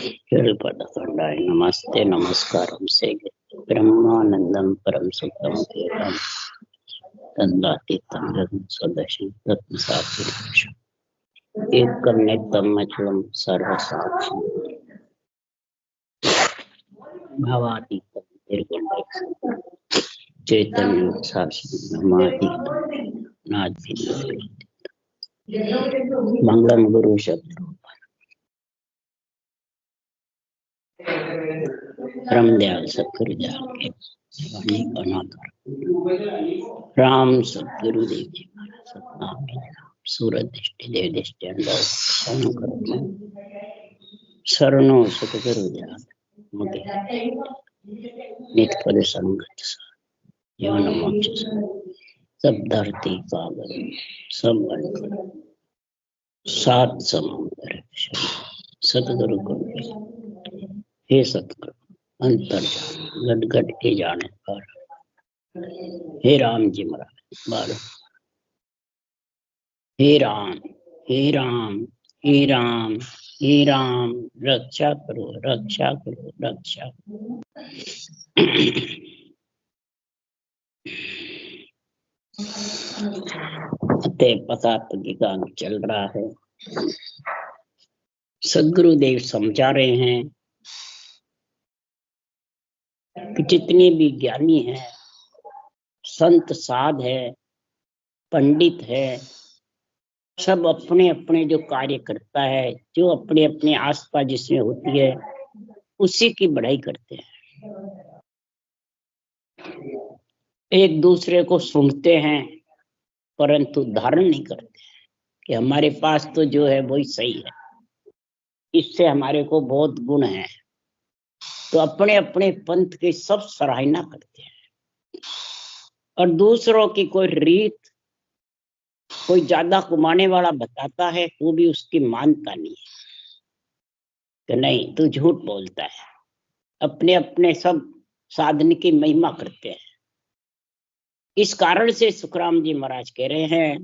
पदखंडाय नमस्ते नमस्कारम से ब्रह्मानंदम परम सुखम केवलम तन्नातीतं सदशिव रत्नसाक्षी एकम नित्यम अचलम सर्वसाक्षी भावातीतं निर्गुणं चैतन्य शासन नमातीतं नादीतं मंगलम गुरु शब्द रामदयाल सतगुरु जाल के वाणी बना कर राम सतगुरुदेव जी महाराज सतनाम सूरत दृष्टि देव दृष्टि शरणों सतगुरु जाल मुझे नित पद संगत जीवन मोक्ष सब धरती कागर सब बनकर सात समुद्र सतगुरु को हे सतगुरु अंतर गट गट के जाने पर हे राम जी महाराज बार हे राम हे राम हे राम हे राम रक्षा करो रक्षा करो रक्षा पता का चल रहा है। सदगुरुदेव समझा रहे हैं कि जितने भी ज्ञानी हैं, संत साध है, पंडित है, सब अपने अपने जो कार्य करता है, जो अपने अपने आसपास जिसमें होती है, उसी की बढ़ाई करते हैं। एक दूसरे को सुनते हैं परंतु धारण नहीं करते कि हमारे पास तो जो है वही सही है, इससे हमारे को बहुत गुण है, तो अपने अपने पंथ की सब सराहना करते हैं। और दूसरों की कोई रीत कोई ज्यादा कमाने वाला बताता है वो भी उसकी मानता नहीं है कि नहीं तू झूठ बोलता है। अपने अपने सब साधन की महिमा करते हैं। इस कारण से सुखराम जी महाराज कह रहे हैं,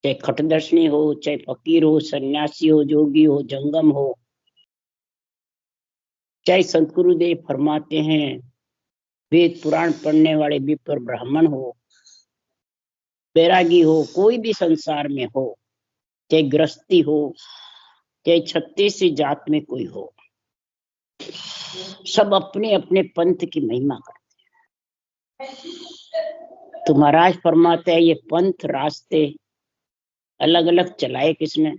चाहे खटदर्शनी हो, चाहे फकीर हो, सन्यासी हो, जोगी हो, जंगम हो, चाहे संत गुरुदेव फरमाते हैं वेद पुराण पढ़ने वाले विप्र ब्राह्मण हो, बैरागी हो, कोई भी संसार में हो, चाहे गृहस्थी हो, चाहे 36 जात में कोई हो, सब अपने अपने पंथ की महिमा करते हैं। तो महाराज फरमाते हैं ये पंथ रास्ते अलग अलग चलाए किसने?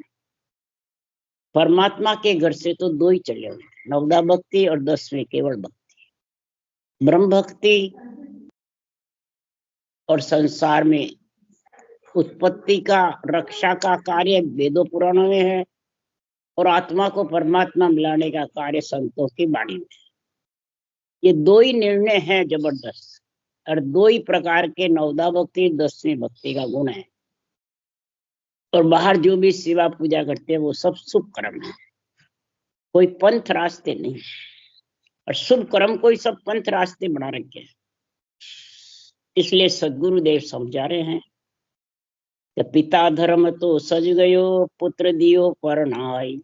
परमात्मा के घर से तो दो ही चले हुए, नवदा भक्ति और 10वीं केवल भक्ति। ब्रह्म भक्ति और संसार में उत्पत्ति का रक्षा का कार्य वेदों पुराणों में है, और आत्मा को परमात्मा मिलाने का कार्य संतों की वाणी में है। ये दो ही निर्णय है जबरदस्त, और दो ही प्रकार के नवदा भक्ति 10वीं भक्ति का गुण है। और बाहर जो भी सेवा पूजा करते हैं वो सब शुभ कर्म है, कोई पंथ रास्ते नहीं। और शुभ कर्म को ही सब पंथ रास्ते बना रखे हैं। इसलिए सदगुरुदेव समझा रहे हैं कि पिता धर्म तो सज गयो, पुत्र दियो परनाई,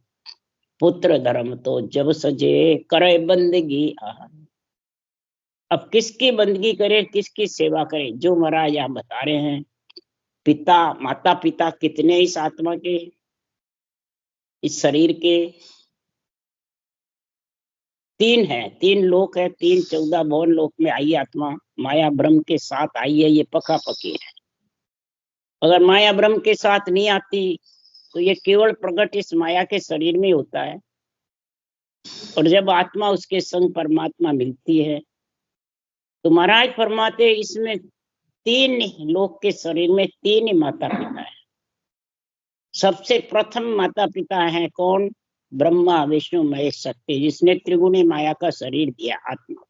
पुत्र धर्म तो जब सजे, करे बंदगी आहार। अब किसकी बंदगी करे, किसकी सेवा करे? जो महाराज यहाँ बता रहे हैं, पिता माता पिता कितने इस आत्मा के, इस शरीर के? 3 है, 3 लोक है, 3 14 भुवन लोक में आई आत्मा माया ब्रह्म के साथ आई है, ये पक्का पक्की है। अगर माया ब्रह्म के साथ नहीं आती तो ये केवल प्रकट इस माया के शरीर में होता है। और जब आत्मा उसके संग परमात्मा मिलती है तो महाराज फरमाते इसमें 3 लोक के शरीर में 3 ही माता पिता है। सबसे प्रथम माता पिता है कौन? ब्रह्मा विष्णु महेश शक्ति, जिसने त्रिगुणी माया का शरीर दिया आत्मा।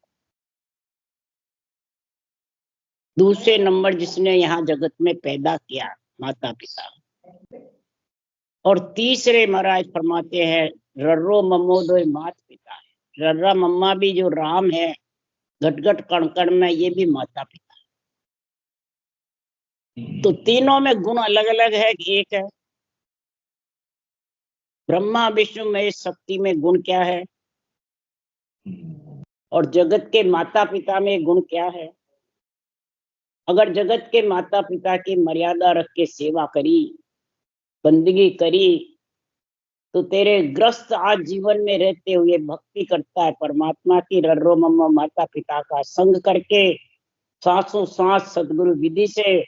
दूसरे नंबर जिसने यहाँ जगत में पैदा किया माता पिता। और तीसरे महाराज फरमाते हैं रर्रो मम्मो दो मात पिता है। रर्रा मम्मा भी जो राम है घट घट कण कण में, ये भी माता पिता है। तो तीनों में गुण अलग अलग है। एक है ब्रह्मा विष्णु महेश शक्ति में गुण क्या है और जगत के माता पिता में गुण क्या है? अगर जगत के माता पिता की मर्यादा रख के सेवा करी, बंदगी करी, तो तेरे ग्रस्त आज जीवन में रहते हुए भक्ति करता है परमात्मा की, रर्रो मम्मा माता पिता का संग करके सांसों सांस सदगुरु विधि से,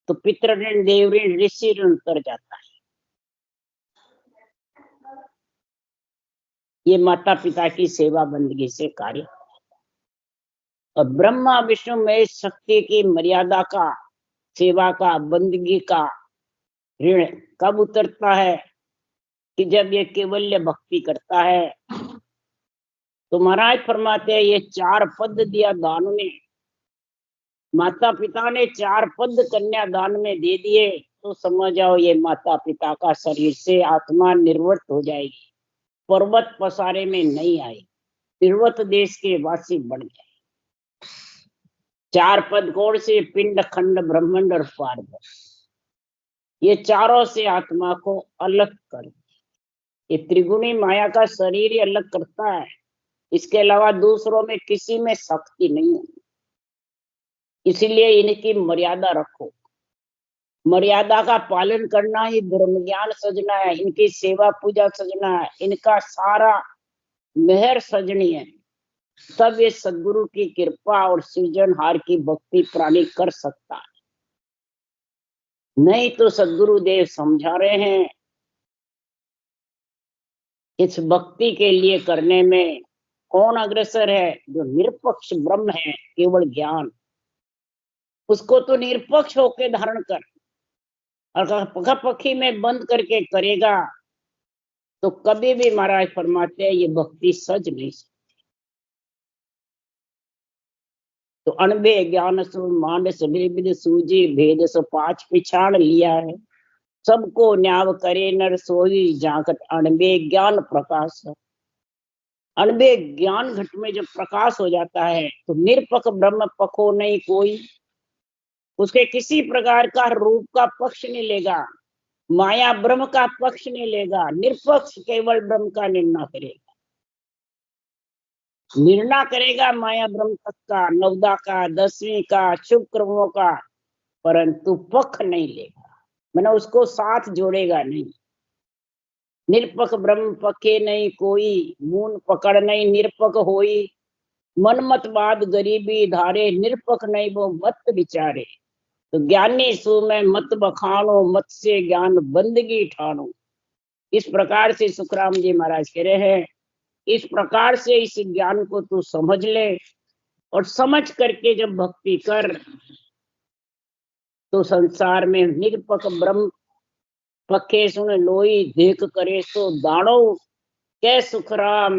तो पितृ ऋण देव ऋण ऋषि ऋण उतर जाता है। ये माता पिता की सेवा बंदगी से कार्य। और ब्रह्मा विष्णु महेश शक्ति की मर्यादा का, सेवा का, बंदगी का ऋण कब उतरता है? कि जब ये केवल्य भक्ति करता है। तो महाराज फरमाते हैं ये 4 पद दिया दान में, माता पिता ने 4 पद कन्या दान में दे दिए, तो समझ जाओ ये माता पिता का शरीर से आत्मा निर्वृत्त हो जाएगी, पर्वत पसारे में नहीं आएगी, तिर्वत देश के वासी बन जाए। 4 पद कौन से? पिंड खंड ब्रह्मांड और पार्वत, ये चारों से आत्मा को अलग कर, ये त्रिगुणी माया का शरीर ही अलग करता है, इसके अलावा दूसरों में किसी में शक्ति नहीं है। इसलिए इनकी मर्यादा रखो, मर्यादा का पालन करना ही ब्रह्म ज्ञान सजना है, इनकी सेवा पूजा सजना है, इनका सारा मेहर सजनी है। तब ये सदगुरु की कृपा और सृजनहार की भक्ति प्राणी कर सकता है। नहीं तो सदगुरु देव समझा रहे हैं, इस भक्ति के लिए करने में कौन अग्रसर है? जो निरपेक्ष ब्रह्म है, केवल ज्ञान, उसको तो निरपेक्ष होके धारण कर। और पखापखी में बंद करके करेगा तो कभी भी महाराज फरमाते हैं ये भक्ति सज नहीं सकती। तो अणबे ज्ञान सु मांड सभे विद सूझी, भेद सो 5 पिछाड़ लिया है, सबको न्याव करे नर सोई, जागत अणबे ज्ञान प्रकाश। अणबे ज्ञान घट में जब प्रकाश हो जाता है तो निरपक ब्रह्म पखो नहीं कोई, उसके किसी प्रकार का रूप का पक्ष नहीं लेगा, माया ब्रह्म का पक्ष नहीं लेगा, निरपक्ष केवल ब्रह्म का निर्णय करेगा। निर्णय करेगा माया ब्रह्म तक का, नवदा का, 10वीं का, शुभ कर्मों का, परंतु पक्ष नहीं लेगा, मैंने उसको साथ जोड़ेगा नहीं। निरपक ब्रह्म पके नहीं कोई, मून पकड़ नहीं निरपक होई, मन मत बात गरीबी धारे, निरपक नहीं वो मत विचारे। तो ज्ञानी सु में मत बखानो, मत से ज्ञान बंदगी ठानो। इस प्रकार से सुखराम जी महाराज कह रहे हैं, इस प्रकार से इस ज्ञान को तू समझ ले, और समझ करके जब भक्ति कर तो संसार में निरपक ब्रह्म पखे सुन लोई, देख करे सो दाणो, कै सुखराम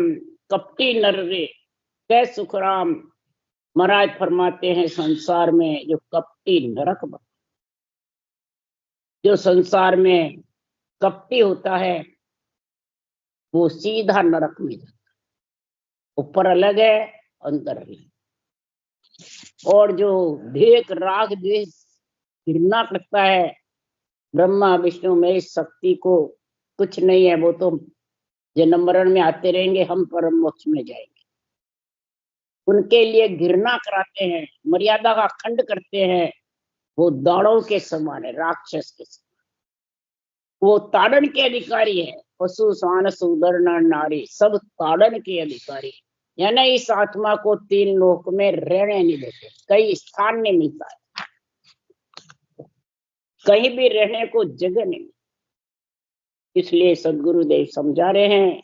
कपटी नर रे, कै सुखराम। महाराज फरमाते हैं संसार में जो कपटी नरक, जो संसार में कपटी होता है वो सीधा नरक में जाता है, ऊपर अलग है अंदर अलग। और जो भेक राग द्वेष घृणा करता है ब्रह्मा विष्णु में शक्ति को, कुछ नहीं है, वो तो जन्म मरण में आते रहेंगे, हम परम मोक्ष में जाएंगे। उनके लिए घृणा कराते हैं, मर्यादा का खंड करते हैं, वो दाड़ों के समान है, राक्षस के समान। वो ताड़न के अधिकारी है, पशु स्वान सुदर नर नारी सब ताड़न के अधिकारी, यानी इस आत्मा को 3 लोक में रहने नहीं देते, कहीं स्थान नहीं मिलता है, कहीं भी रहने को जगह नहीं। इसलिए सदगुरुदेव समझा रहे हैं,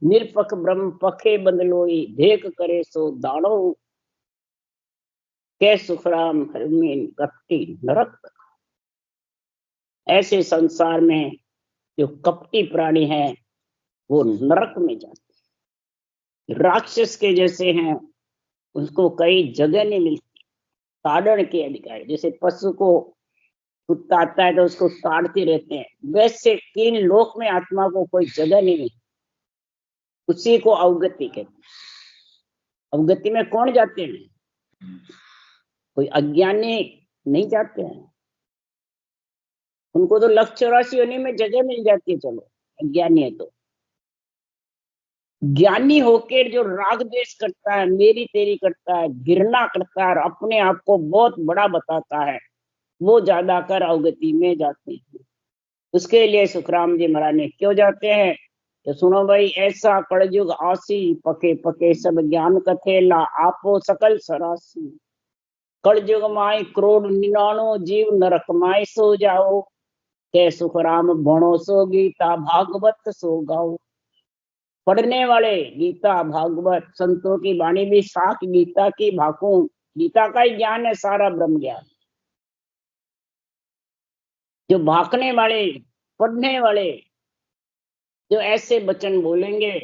निरपक ब्रह्म पखे बंदलोई, देख करे सो दाड़ो, कै सुखराम हरमीन कपटी नरक। ऐसे संसार में जो कपटी प्राणी है वो नरक में जाते, राक्षस के जैसे हैं, उसको कई जगह नहीं मिलती। ताड़न के अधिकारी, जैसे पशु को कुत्ता आता है तो उसको ताड़ते रहते हैं, वैसे 3 लोक में आत्मा को कोई जगह नहीं मिलती। उसी को अवगति कहते हैं। अवगति में कौन जाते हैं? कोई अज्ञानी नहीं जाते हैं, उनको तो 184 योनि में जगह मिल जाती है। चलो अज्ञानी है तो, ज्ञानी होकर जो राग द्वेष करता है, मेरी तेरी करता है, घृणा करता है और अपने आप को बहुत बड़ा बताता है, वो ज्यादा कर अवगति में जाते हैं। उसके लिए सुखराम जी महाराज ने क्यों जाते हैं? तो सुनो भाई, ऐसा कलयुग आसी, पके पके सब ज्ञान कथेला, आपो सकल सरासी। कलयुग माई करोड़ 99 जीव, नरक माई सो जाओ, के सुखराम भणो सो गीता, भागवत सो गाओ। पढ़ने वाले गीता भागवत संतों की वाणी भी साख गीता की भाकू, गीता का ही ज्ञान है सारा ब्रह्म ज्ञान। जो भाकने वाले, पढ़ने वाले, जो ऐसे वचन बोलेंगे,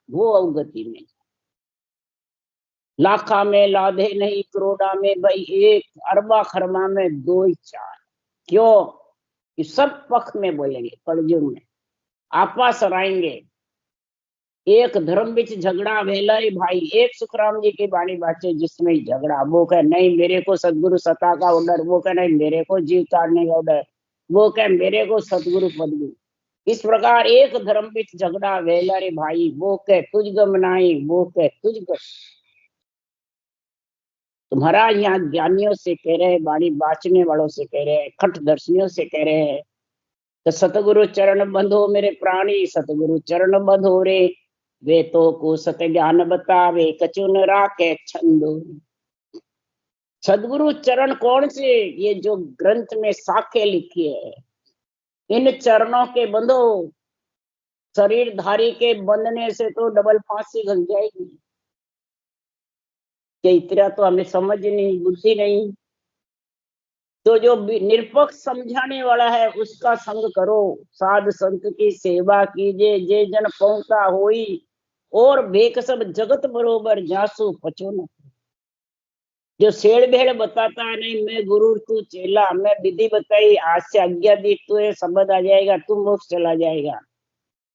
वो अवगति में। लाखा में लाधे नहीं, करोड़ा में भाई एक, अरबा खरमा में 2 ही 4। क्यों? ये सब पक्ष में बोलेंगे कलयुग में, आपा सराएंगे। एक धर्म बिच झगड़ा वेलाई भाई, एक सुखराम जी की बाणी बाचे जिसमें झगड़ा। वो कहे नहीं मेरे को सदगुरु सता का ऑर्डर, वो कहे नहीं मेरे को जीव तारने का ऑर्डर, वो कहे मेरे को सदगुरु पदगुरु। इस प्रकार एक धर्म बिच झगड़ा वेला रे भाई, वो कहे तुझ गमनाई, वो कहे तुझ गम। तुम्हारा यहाँ ज्ञानियों से कह रहे हैं, बाणी बाचने वालों से कह रहे हैं, खट दर्शनियों से कह रहे हैं, तो सतगुरु चरण बंधो मेरे प्राणी, सतगुरु चरण बंधो रे, वे तो को सत्य ज्ञान बतावे, कछु न राखे छंदो। सदगुरु चरण कौन से? ये जो ग्रंथ में साखे लिखी है, इन चरणों के बंधो। शरीर धारी के बंधने से तो डबल फांसी घल जाएगी। कि इतना तो हमें समझ नहीं, बुद्धि नहीं। तो जो निरपक्ष समझाने वाला है उसका संग करो, साध संत की सेवा कीजिए, जे जन पहुंचा होई, और बेक सब जगत बरोबर जासु पचो न। जो शेड़ भेड़ बताता है, नहीं मैं गुरु तू चेला, मैं विधि बताई आज से आज्ञा दी, तू शब्द आ जाएगा, तू मोक्ष चला जाएगा,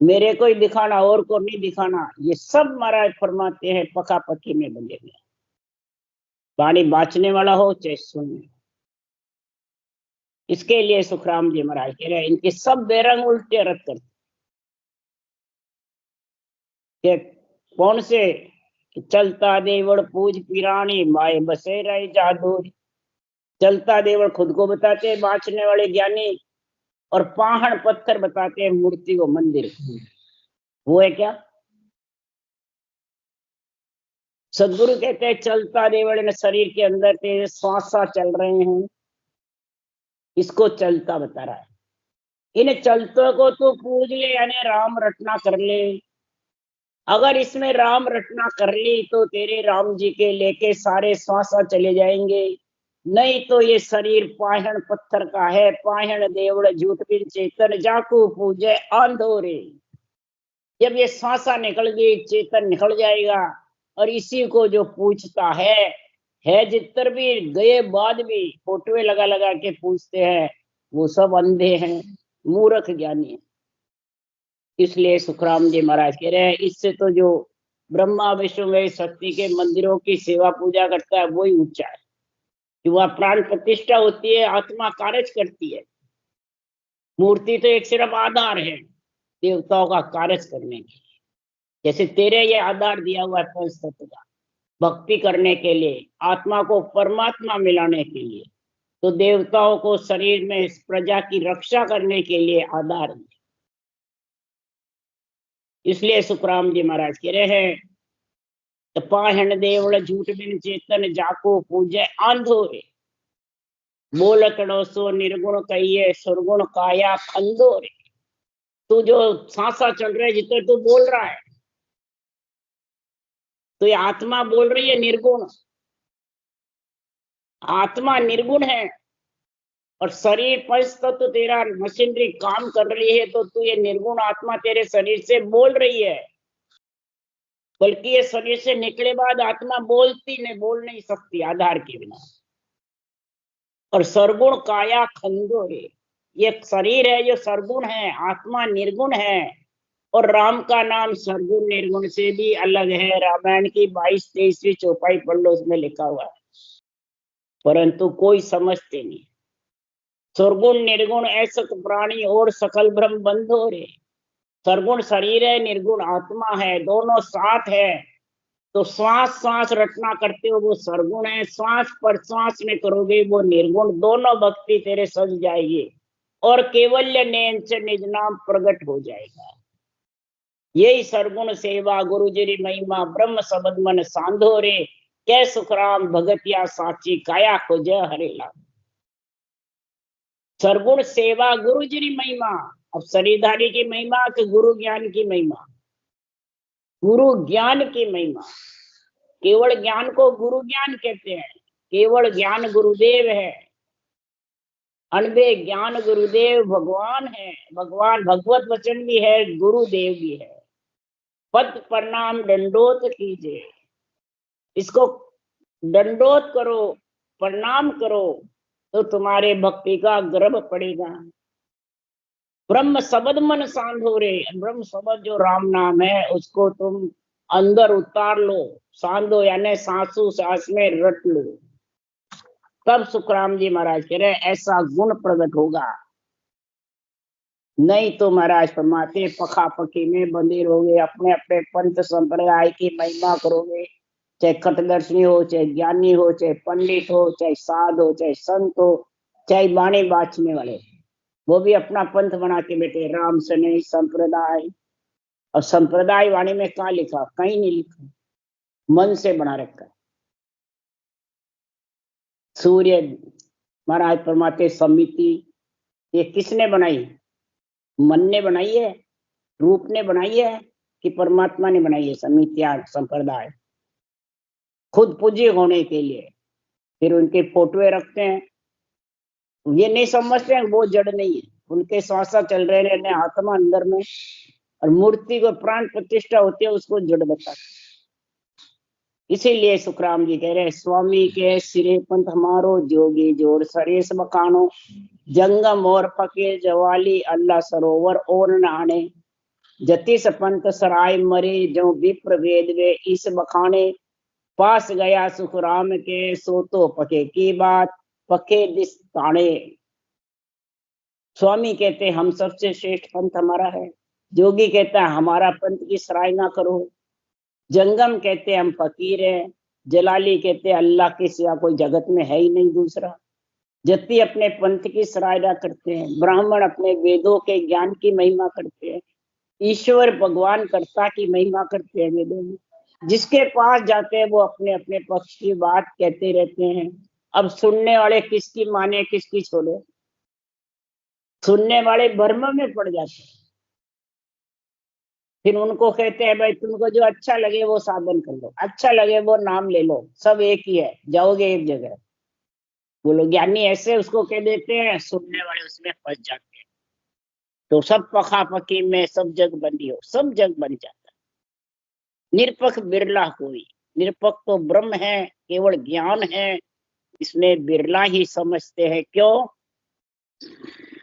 मेरे को ही दिखाना और को नहीं दिखाना, ये सब महाराज फरमाते हैं पका पकी में बंधे हुए। वाणी बाँचने वाला हो चाहे सुनने। इसके लिए सुखराम जी महाराज कह रहे हैं, इनके सब बेरंग उल्टे रख करते। कौन से? चलता देवड़ पूज पिरानी, माए बसे रहे जादू। चलता देवड़ खुद को बताते हैं बाँचने वाले ज्ञानी, और पहाड़ पत्थर बताते हैं मूर्ति को मंदिर। वो है क्या? सदगुरु कहते हैं चलता देवड़ ने शरीर के अंदर तेरे श्वास चल रहे हैं, इसको चलता बता रहा है। इन चलतों को तू पूज ले, यानी राम रटना कर ले। अगर इसमें राम रटना कर ली तो तेरे राम जी के लेके सारे श्वास चले जाएंगे, नहीं तो ये शरीर पाहण पत्थर का है। पाहण देवड़ झूठ बिन चेतन, जाकू पूजे आंधोरे। जब ये श्वासा निकल गई, चेतन निकल जाएगा। और इसी को जो पूछता है जितर भी गए बाद भी फोटोए लगा लगा के पूछते हैं, वो सब अंधे हैं, मूर्ख ज्ञानी है। इसलिए सुखराम जी महाराज कह रहे हैं, इससे तो जो ब्रह्मा विष्णु में शक्ति के मंदिरों की सेवा पूजा करता है वही ऊंचा है। कि वह प्राण प्रतिष्ठा होती है, आत्मा कार्य करती है। मूर्ति तो एक सिर्फ आधार है देवताओं का कार्य करने के लिए। जैसे तेरे ये आधार दिया हुआ है पंच तत्व का, भक्ति करने के लिए, आत्मा को परमात्मा मिलाने के लिए, तो देवताओं को शरीर में प्रजा की रक्षा करने के लिए आधार है। इसलिए सुखराम जी महाराज कह रहे हैं, पाहण देवड़ झूठ बिन चेतन, जाको पूजे आंधोरे। बोलतड़ो सो निर्गुण कहिए, सुरगुण काया खंदोरे। तू जो सांसा चल रहा है, जितने तू बोल रहा है, तो ये आत्मा बोल रही है निर्गुण। आत्मा निर्गुण है और शरीर पंच तत्व तेरा मशीनरी काम कर रही है, तो तू ये निर्गुण आत्मा तेरे शरीर से बोल रही है। बल्कि ये शरीर से निकले बाद आत्मा बोल नहीं सकती आधार के बिना। और सरगुण काया खंडो है, ये शरीर है जो सरगुण है, आत्मा निर्गुण है। और राम का नाम सरगुण निर्गुण से भी अलग है। रामायण की 22-23वीं चौपाई पढ़ लो, उसमें लिखा हुआ है, परंतु कोई समझते नहीं। सरगुण निर्गुण ऐसत प्राणी और सकल ब्रह्म बंधो रे। सरगुण शरीर है, निर्गुण आत्मा है, दोनों साथ है। तो श्वास श्वास रटना करते हो वो सरगुण है, श्वास पर श्वास में करोगे वो निर्गुण। दोनों भक्ति तेरे सज जाएगी और केवल्य नेंच निज नाम प्रकट हो जाएगा। यही सरगुण सेवा गुरु जी महिमा ब्रह्म शब्द मन सांधो रे। कै सुखराम भगतिया साची काया खोज हरे लाल। सरगुण सेवा गुरु जी महिमा। अब शरीरधारी की महिमा कि गुरु ज्ञान की महिमा? गुरु ज्ञान की महिमा। केवल ज्ञान को गुरु ज्ञान कहते हैं। केवल ज्ञान गुरुदेव है। अनबे ज्ञान गुरुदेव भगवान है। भगवान भगवत वचन भी है, गुरुदेव भी है। पद प्रणाम दंडोत कीजिए, इसको दंडोत करो, प्रणाम करो तो तुम्हारे भक्ति का गर्भ पड़ेगा। ब्रह्म शब्द मन सांधो रे। ब्रह्म शब्द जो राम नाम है उसको तुम अंदर उतार लो। सांधो यानी सांसू सांस में रट लो। तब सुखराम जी महाराज कह रहे ऐसा गुण प्रकट होगा। नहीं तो महाराज फरमाते पखा पखी में बंधे रहोगे, अपने अपने पंथ संप्रदाय की महिमा करोगे। चाहे खटदर्शनी हो, चाहे ज्ञानी हो, चाहे पंडित हो, चाहे साध हो, चाहे संत हो, चाहे बाणी बाचने वाले, वो भी अपना पंथ बना के बैठे राम सने संप्रदाय। और संप्रदाय वाणी में कहाँ लिखा? कहीं नहीं लिखा, मन से बना रखा। सूर्य महाराज परमाते समिति ये किसने बनाई? मन ने बनाई है, रूप ने बनाई है कि परमात्मा ने बनाई है? समितियां संप्रदाय खुद पूज्य होने के लिए फिर उनके फोटोए रखते हैं। ये नहीं समझते हैं वो जड़ नहीं है, उनके श्वास चल रहे रहने आत्मा अंदर में, और मूर्ति को प्राण प्रतिष्ठा होती है उसको जड़ बताते। इसीलिए सुखराम जी कह रहे स्वामी के सिरे पंथ हमारो जोगी जोड़ सरेस बखानो। जंगम और फकीर जवाली अल्लाह सरोवर और नाने। जतिस पंथ सराय मरे जो विप्र वेद वे इस बखाने। पास गया सुखराम के सो तो पके की बात पके दिस ताने। स्वामी कहते हम सबसे श्रेष्ठ पंथ हमारा है। जोगी कहता है हमारा पंथ की सराहना करो। जंगम कहते हम फकीर है। जलाली कहते अल्लाह के सिवा कोई जगत में है ही नहीं दूसरा। जति अपने पंथ की सराहना करते हैं। ब्राह्मण अपने वेदों के ज्ञान की महिमा करते हैं। ईश्वर भगवान कर्ता की महिमा करते हैं वेदों में। जिसके पास जाते हैं वो अपने अपने पक्ष की बात कहते रहते हैं। अब सुनने वाले किसकी माने किसकी छोड़े? सुनने वाले भ्रम में पड़ जाते हैं। फिर उनको कहते हैं भाई तुमको जो अच्छा लगे वो साधन कर लो, अच्छा लगे वो नाम ले लो, सब एक ही है, जाओगे एक जगह। वो लोग ज्ञानी ऐसे उसको कह देते हैं, सुनने वाले उसमें फंस जाते हैं। तो सब पखा पकी में सब जग बनी हो, सब जग बन जाता है। निरपक्ष बिरला कोई, निरपक्ष तो ब्रह्म है, केवल ज्ञान है, इसमें बिरला ही समझते हैं। क्यों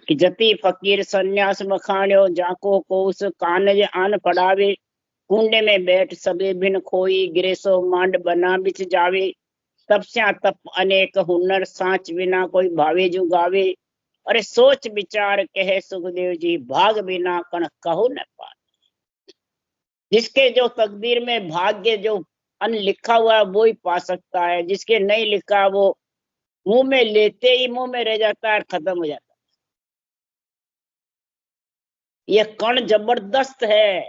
कि जति फकीर सन्यास मखाण्यो जाको को उस कानज आन पड़ावे। कुंडे में बैठ सबे भिन खोई गिरे सो मांड बना बिछ जावे। तपस्या तप अनेक हुनर सांच बिना कोई भावे जो गावे। अरे सोच विचार कहे सुखदेव जी भाग बिना कण कहो न पाए। जिसके जो तकदीर में भाग्य जो अन लिखा हुआ है वो ही पा सकता है। जिसके नहीं लिखा वो मुंह में लेते ही मुंह में रह जाता है, खत्म हो जाता है। ये कण जबरदस्त है।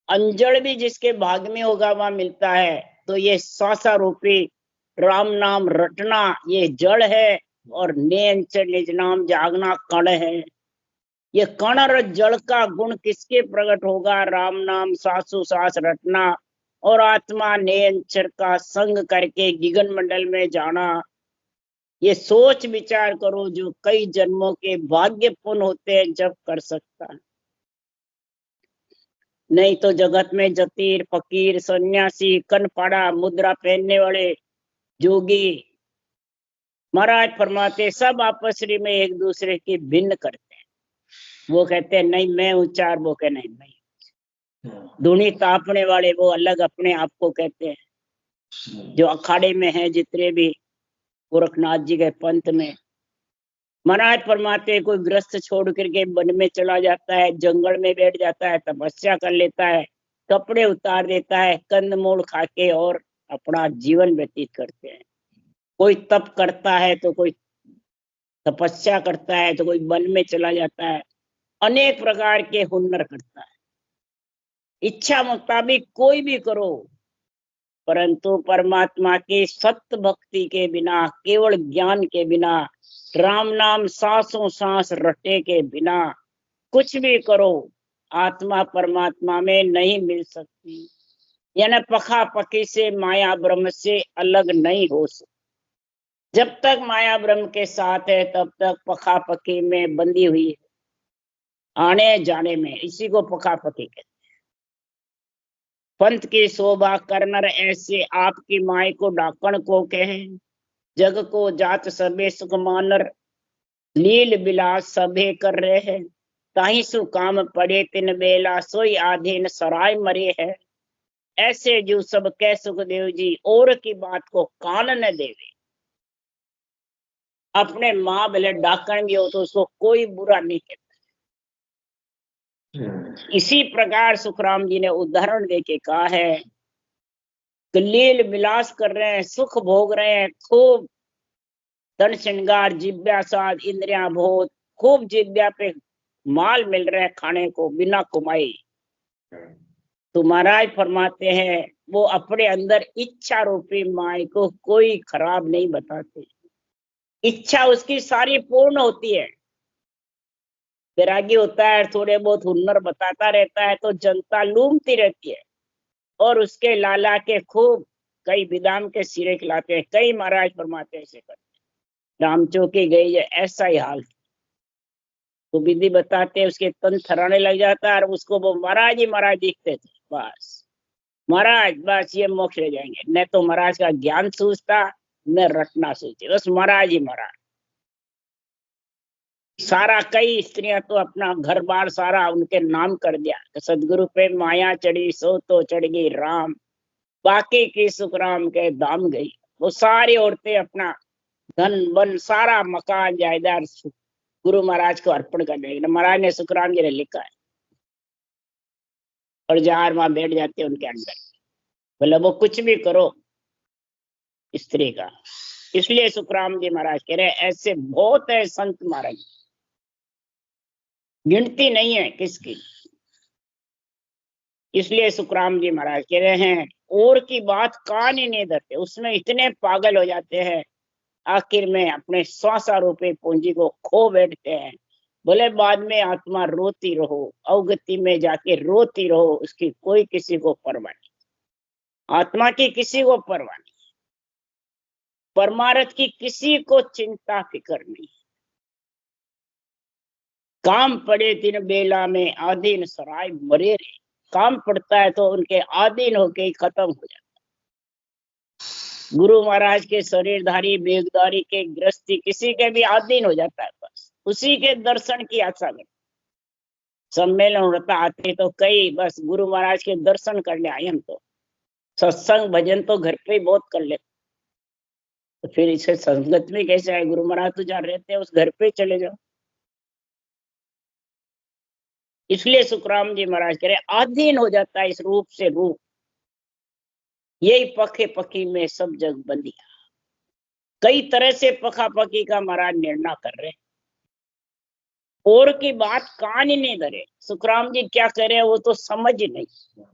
अंजड़ भी जिसके भाग में होगा वहां मिलता है। तो ये श्वासा रूपी राम नाम रटना ये जड़ है, और नेंच निज नाम जागना कण है। ये कण और जड़ का गुण किसके प्रकट होगा? राम नाम सासु सास रटना और आत्मा नेंचर का संग करके गिगन मंडल में जाना। ये सोच विचार करो जो कई जन्मों के भाग्य पुण्य होते हैं जब कर सकता है। नहीं तो जगत में जतीर फकीर सन्यासी कनपाड़ा मुद्रा पहनने वाले जोगी महाराज फरमाते सब आपस में एक दूसरे की भिन्न करते हैं। वो कहते हैं नहीं मैं ऊंचा, वो कहते नहीं मैं। धुनी तापने वाले वो अलग अपने आप को कहते हैं। जो अखाड़े में है जितने भी गोरखनाथ जी के पंथ में महाराज फरमाते कोई ग्रस्त छोड़ करके वन में चला जाता है, जंगल में बैठ जाता है, तपस्या कर लेता है, कपड़े उतार देता है, कंदमूल खा के और अपना जीवन व्यतीत करते हैं। कोई तप करता है तो कोई तपस्या करता है तो कोई वन में चला जाता है, अनेक प्रकार के हुनर करता है। इच्छा मुताबिक कोई भी करो, परंतु परमात्मा की सत्य भक्ति के बिना, केवल ज्ञान के बिना, राम नाम सांसों सांस रटे के बिना कुछ भी करो, आत्मा परमात्मा में नहीं मिल सकती। यानी पखा पकी से माया ब्रह्म से अलग नहीं हो सकती। जब तक माया ब्रह्म के साथ है तब तक पखा पकी में बंधी हुई है, आने जाने में। इसी को पखा पकी कहते हैं। पंथ की शोभा करनर ऐसे आपकी माई को डाकण को कहे, जग को जात सबे सुख मानर, लील बिलास सभे कर रहे हैं, ताही सु काम पड़े तिन बेला, सोई आधीन सराय मरे है। ऐसे जो सब कह सुखदेव जी, और की बात को कान न देवे। अपने माँ भले डाकण भी हो तो उसको कोई बुरा नहीं कहता। इसी प्रकार सुखराम जी ने उदाहरण देके कहा है कि लील विलास कर रहे हैं, सुख भोग रहे हैं, खूब धन श्रृंगार जिज्ञासाद इंद्रियां भोग, खूब जिज्ञा पे माल मिल रहे हैं खाने को बिना कमाई। तो महाराज फरमाते हैं वो अपने अंदर इच्छा रूपी माई को कोई खराब नहीं बताते। इच्छा उसकी सारी पूर्ण होती है। वैरागी होता है, थोड़े बहुत हुनर बताता रहता है तो जनता लूमती रहती है और उसके लाला के खूब कई विदाम के सिरे खिलाते हैं। कई महाराज फरमाते ऐसे करते। रामचौकी गई है, ऐसा ही हाल। तो विधि बताते उसके तन थराने लग जाता है और उसको वो महाराज ही महाराज दिखते थे। बस महाराज, बस ये मोक्ष ले जाएंगे। न तो महाराज का ज्ञान सूझता, न रटना सूझती, बस महाराज ही महाराज। सारा कई स्त्रियां तो अपना घर बार सारा उनके नाम कर दिया। सदगुरु पे माया चढ़ी सो तो चढ़ गई राम, बाकी की सुखराम के दाम गई। वो सारी औरतें अपना धन वन सारा मकान जायदाद गुरु महाराज को अर्पण कर देंगे। महाराज ने सुखराम जी ने लिखा है। और जार वहां बैठ जाते हैं उनके अंदर, बोले वो कुछ भी करो स्त्री का। इसलिए सुखराम जी महाराज कह रहे ऐसे बहुत है संत महाराज, गिनती नहीं है किसकी। इसलिए सुखराम जी महाराज कह रहे हैं और की बात कान ही नहीं धरते, उसमें इतने पागल हो जाते हैं, आखिर में अपने स्वासा रूपी पूंजी को खो बैठते हैं। बोले बाद में आत्मा रोती रहो, अवगति में जाके रोती रहो, उसकी कोई किसी को परवाह नहीं। आत्मा की किसी को परवाह नहीं, परमार्थ की किसी को चिंता फिक्र नहीं। काम पड़े दिन बेला में आधीन सराय मरे रे। काम पड़ता है तो उनके आधीन होके ही खत्म हो जाता है। गुरु महाराज के शरीरधारी बेगदारी के गृहस्थी किसी के भी आधीन हो जाता है, बस उसी के दर्शन की आशा में सम्मेलन होता आते तो कई बस गुरु महाराज के दर्शन करने आए। हम तो सत्संग भजन तो घर पे ही बहुत कर लेते, तो फिर इसे संगत में कैसे आए? गुरु महाराज तो जहाँ रहते हैं उस घर पे चले जाओ। इसलिए सुखराम जी महाराज कह रहे आधीन हो जाता है इस रूप से रूप, यही पखे पकी में सब जग बंदिया। कई तरह से पखा पकी का महाराज निर्णय कर रहे, और की बात कान ही नहीं धरे। सुखराम जी क्या कह रहे हैं वो तो समझ ही नहीं।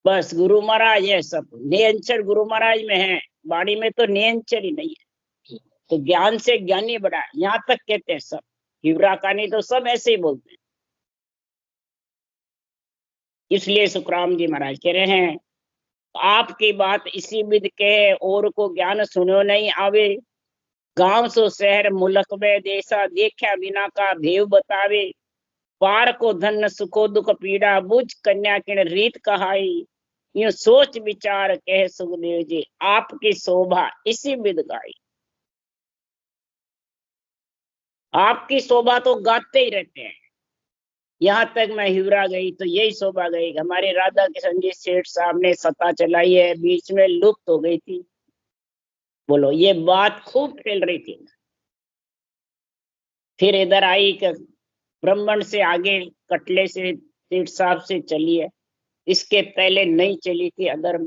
बस गुरु महाराज है, सब नियंचर गुरु महाराज में है, वाणी में तो नियंचर ही नहीं है। तो ज्ञान से ज्ञानी बड़ा, यहाँ तक कहते हैं सब। हिवरा कानी तो सब ऐसे ही बोलते हैं। इसलिए सुखराम जी महाराज कह रहे हैं आपकी बात इसी विध के, और को ज्ञान सुनो नहीं आवे। गांव सो शहर मुलक में देसा, देखा बिना का भेव बतावे। पार को धन सुखो दुख पीड़ा, बुझ कन्या किण रीत कहाई। यूं सोच विचार कह सुखदेव जी, आपकी शोभा इसी विध गाई। आपकी शोभा तो गाते ही रहते हैं। यहाँ तक मैं हिवरा गई तो यही शोभा गई। हमारे राधा किशन जी सेठ साहब ने सत्ता चलाई है, बीच में लुप्त हो गई थी। बोलो ये बात खूब फैल रही थी। फिर इधर आई कि ब्राह्मण से आगे कटले से सेठ साहब से चली है, इसके पहले नहीं चली थी अधर्म।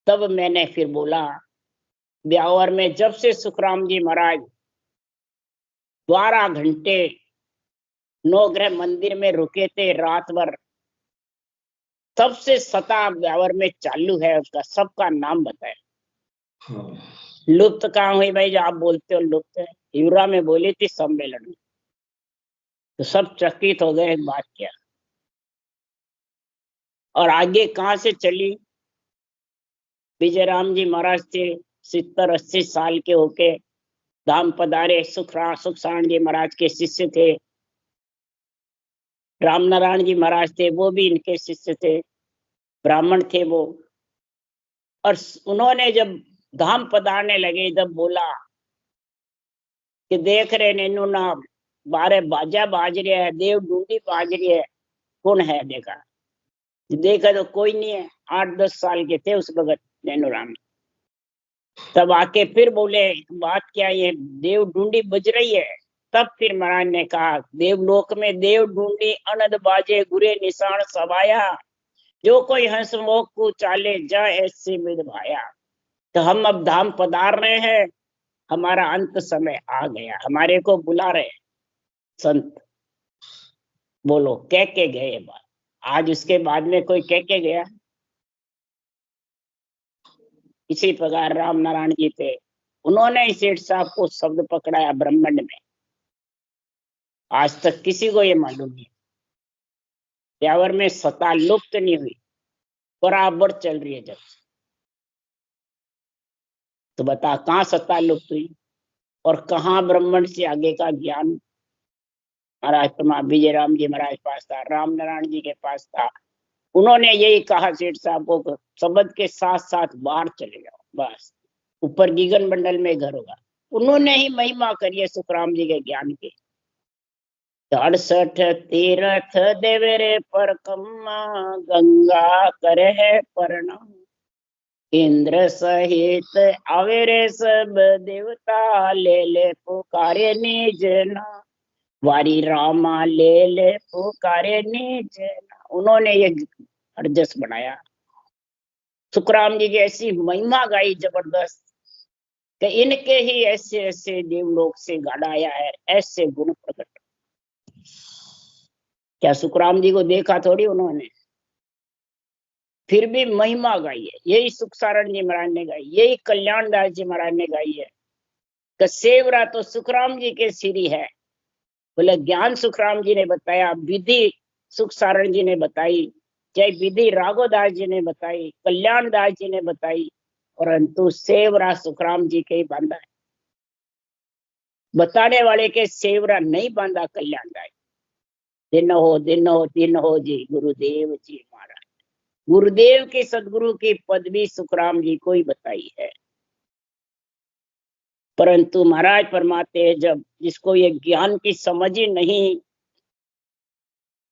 तब मैंने फिर बोला, ब्यावर में जब से सुखराम जी महाराज 12 घंटे नवग्रह मंदिर में रुके थे रात भर, तब से सता ब्यावर में चालू है, उसका सबका नाम बताया। लुप्त कहाँ हुई भाई, जो आप बोलते हो लुप्त है, युरा में बोली थी सम्मेलन में, तो सब चकित हो गए, बात क्या। और आगे कहाँ से चली, विजयराम जी महाराज थे 70-80 साल के होके धाम पधारे, सुखसारण जी महाराज के शिष्य थे, राम नारायण जी महाराज थे, वो भी इनके शिष्य थे, ब्राह्मण थे वो। और उन्होंने जब धाम पधारने लगे, जब बोला कि देख रहे नैनू ना बारे बाजा बाज रहा है, देव डूंडी बाज रही है, कौन है, देखा तो कोई नहीं है। 8-10 साल के थे उस वक्त नैनू राम। तब आके फिर बोले, बात क्या, ये देव डूंडी बज रही है। तब फिर महाराज ने कहा, देवलोक में देव डूंडी अनद बाजे, गुरे निशान सवाया, जो कोई हंस मोक को चाले जा ऐसे मिद भाया। तो हम अब धाम पधार रहे हैं, हमारा अंत समय आ गया, हमारे को बुला रहे संत। बोलो, कह के गए बात। आज उसके बाद में कोई कह के गया? इसी प्रकार राम नारायण जी थे, उन्होंने सेठ साहब को शब्द पकड़ाया ब्रह्मांड में। आज तक किसी को ये मालूम नहीं, ब्यावर में सत्ता लुप्त नहीं हुई, बराबर चल रही है। जब तो बता, कहाँ सत्ता लुप्त हुई और कहाँ ब्रह्मांड से आगे का ज्ञान महाराज परमा विजयराम जी महाराज पास था, राम नारायण जी के पास था। उन्होंने यही कहा सेठ साहब को, शब्द के साथ साथ बाहर चले जाओ, बस ऊपर गीगन मंडल में घर होगा। उन्होंने ही महिमा करी है सुखराम जी के ज्ञान की। 68 तीर्थ देवरे पर कम्मा, गंगा करे है प्रणाम, इंद्र सहित आवेरे सब देवता, ले ले पुकारे निज नाम, वारी रामा ले ले पुकारे निज नाम। उन्होंने ये अर्जस बनाया। सुखराम जी की ऐसी महिमा गाई जबरदस्त कि इनके ही ऐसे ऐसे देवलोक से गाड़ाया है, ऐसे गुण प्रकट। क्या सुखराम जी को देखा थोड़ी उन्होंने, फिर भी महिमा गाई है। यही सुखसारण जी महाराज ने गाई, यही कल्याणदास जी महाराज ने गाई है कि सेवरा तो सुखराम जी के सिरी है। बोले ज्ञान सुखराम जी ने बताया, विधि सुखसारण जी ने बताई, चाहे विधि राघोदास जी ने बताई, कल्याणदास जी ने बताई, परंतु सेवरा सुखराम जी के ही बांधा है। बताने वाले के सेवरा नहीं बांधा कल्याणदास। दिन हो जी गुरुदेव जी महाराज, गुरुदेव के सदगुरु की पदवी सुखराम जी को ही बताई है। परंतु महाराज फरमाते हैं, जब जिसको ये ज्ञान की समझ ही नहीं,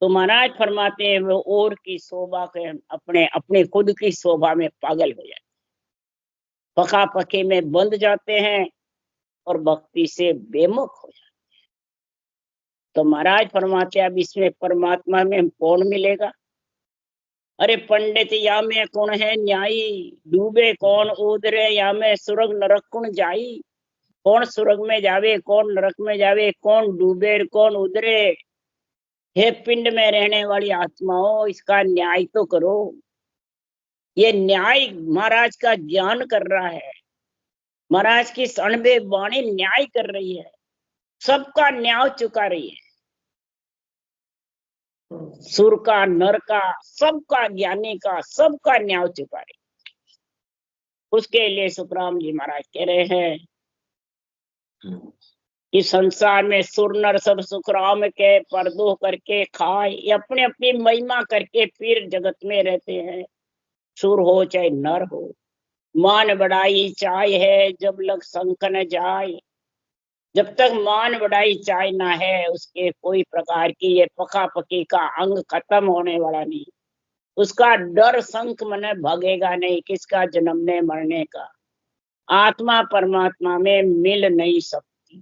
तो महाराज फरमाते हैं वो और की शोभा के अपने अपने खुद की शोभा में पागल हो जाते, पका पके में बंध जाते हैं और भक्ति से बेमुख हो जाते हैं। तो महाराज फरमाते हैं, अब इसमें परमात्मा में कौन मिलेगा? अरे पंडित या में कौन है न्यायी, डूबे कौन उधरे, या में सुरग नरक कौन जाई। कौन सुरग में जावे, कौन नरक में जावे, कौन डूबे कौन उधरे। हे पिंड में रहने वाली आत्माओं, इसका न्याय तो करो। ये न्याय महाराज का ज्ञान कर रहा है, महाराज की सणबे वाणी न्याय कर रही है, सबका न्याय चुका रही है, सुर का नर का सबका, ज्ञानी का सबका न्याय चुका रही है। उसके लिए सुखराम जी महाराज कह रहे हैं कि संसार में सुर नर सब सुखराम के परदो करके खाए, अपने अपनी महिमा करके फिर जगत में रहते हैं। सुर हो चाहे नर हो, मान बढ़ाई चाय है जब लग संक न जाए। जब तक मान बढ़ाई चाय ना है, उसके कोई प्रकार की ये पका पकी का अंग खत्म होने वाला नहीं, उसका डर संक मन भागेगा नहीं, किसका जन्मने मरने का। आत्मा परमात्मा में मिल नहीं सकती।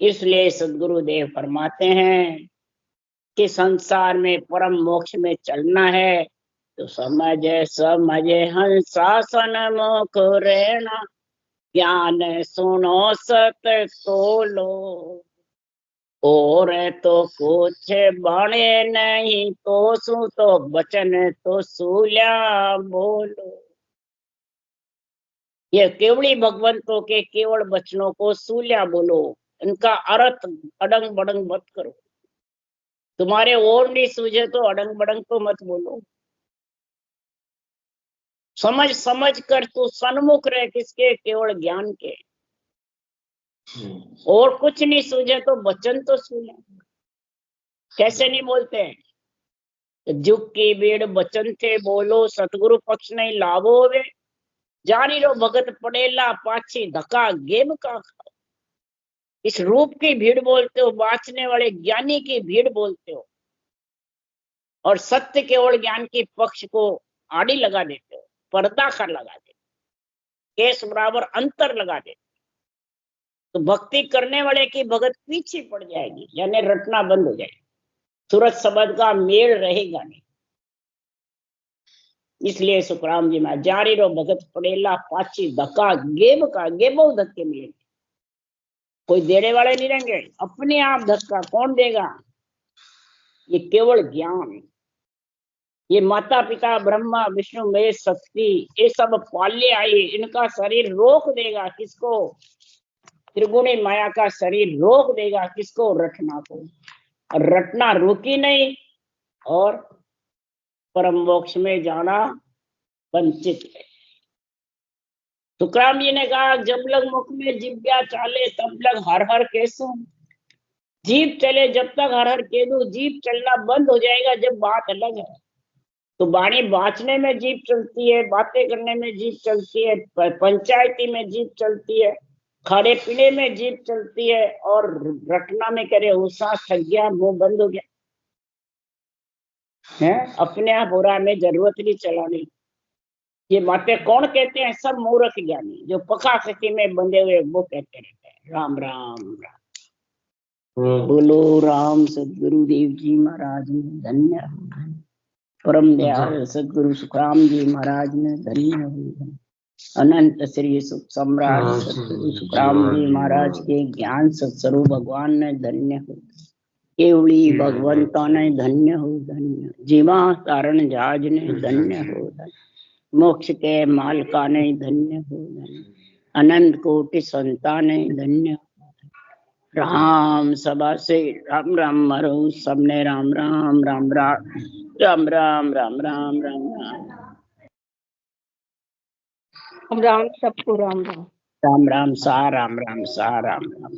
इसलिए सद्गुरुदेव फरमाते हैं कि संसार में परम मोक्ष में चलना है तो समझे समझे हंसासन मुख रहना, ज्ञान सुनो सत तो लो, और तो कुछ बने नहीं तो सु तो बचन तो सूल्या बोलो। ये केवली भगवंतों के केवल वचनों को सूल्या बोलो, इनका अर्थ अडंग बडंग मत करो। तुम्हारे और नहीं सूझे तो अडंग बडंग तो मत बोलो। समझ समझ कर तू सन्मुख रहे किसके, केवल ज्ञान के। और कुछ नहीं सूझे तो वचन तो सुने। कैसे नहीं बोलते हैं, जुग की भीड़ वचन थे बोलो, सतगुरु पक्ष नहीं लाभो वे, जानी रो भगत पड़ेला पाछी धक्का गेम का खाओ। इस रूप की भीड़ बोलते हो, बाँचने वाले ज्ञानी की भीड़ बोलते हो, और सत्य केवल ज्ञान के पक्ष को आड़ी लगा देते हो, पर्दा कर लगा देते, केस बराबर अंतर लगा देते। तो भक्ति करने वाले की भगत पीछे पड़ जाएगी, यानी रटना बंद हो जाएगी, सूरत शब्द का मेल रहेगा नहीं। इसलिए सुखराम जी में जारी रो भगत पड़ेला पाछी धक्का गेब का, गेबो धक्के मिलेंगे, कोई देने वाले नहीं रहेंगे, अपने आप धक्का कौन देगा। ये केवल ज्ञान, ये माता पिता ब्रह्मा विष्णु महेश शक्ति ये सब पाले आए, इनका शरीर रोक देगा किसको, त्रिगुणी माया का शरीर रोक देगा किसको, रटना को। और रटना रुकी नहीं और परम मोक्ष में जाना वंचित है। तुकाराम जी ने कहा जब लग मुख में जिब्या चाले तब लग हर हर केसो, जीभ चले जब तक हर हर कह दो, जीभ चलना बंद हो जाएगा जब बात अलग है। तो वाणी बाँचने में जीभ चलती है, बातें करने में जीभ चलती है, पंचायती में जीभ चलती है, खाने पीने में जीभ चलती है, और रटना में करे उसा थक गया, मुंह बंद हो गया है, अपने आप हो रहा, में जरूरत नहीं चलानी। ये बातें कौन कहते हैं, सब मूर्ख ज्ञानी जो पका सखी में बंधे हुए वो कहते रहते हैं। राम राम राम बोलो राम सदगुरुदेव जी महाराज ने धन्य हो, परम दयाल सदगुरु सुखराम जी महाराज ने धन्य हो, अनंत श्री सुख सम्राट सदगुरु सुखराम जी महाराज के ज्ञान सत्स्वरूप भगवान ने धन्य हो, केवली भगवंता ने धन्य हो धन्य, जीवा तारण जहाज ने धन्य हो धन्य, मोक्ष के मालका ने धन्य हो धन्य, अनंत कोटि संतान ने धन्य हो। राम सभा से राम राम मरो, सबने राम राम राम राम राम राम राम राम राम राम राम, सबको राम राम राम राम सा राम राम सा राम राम।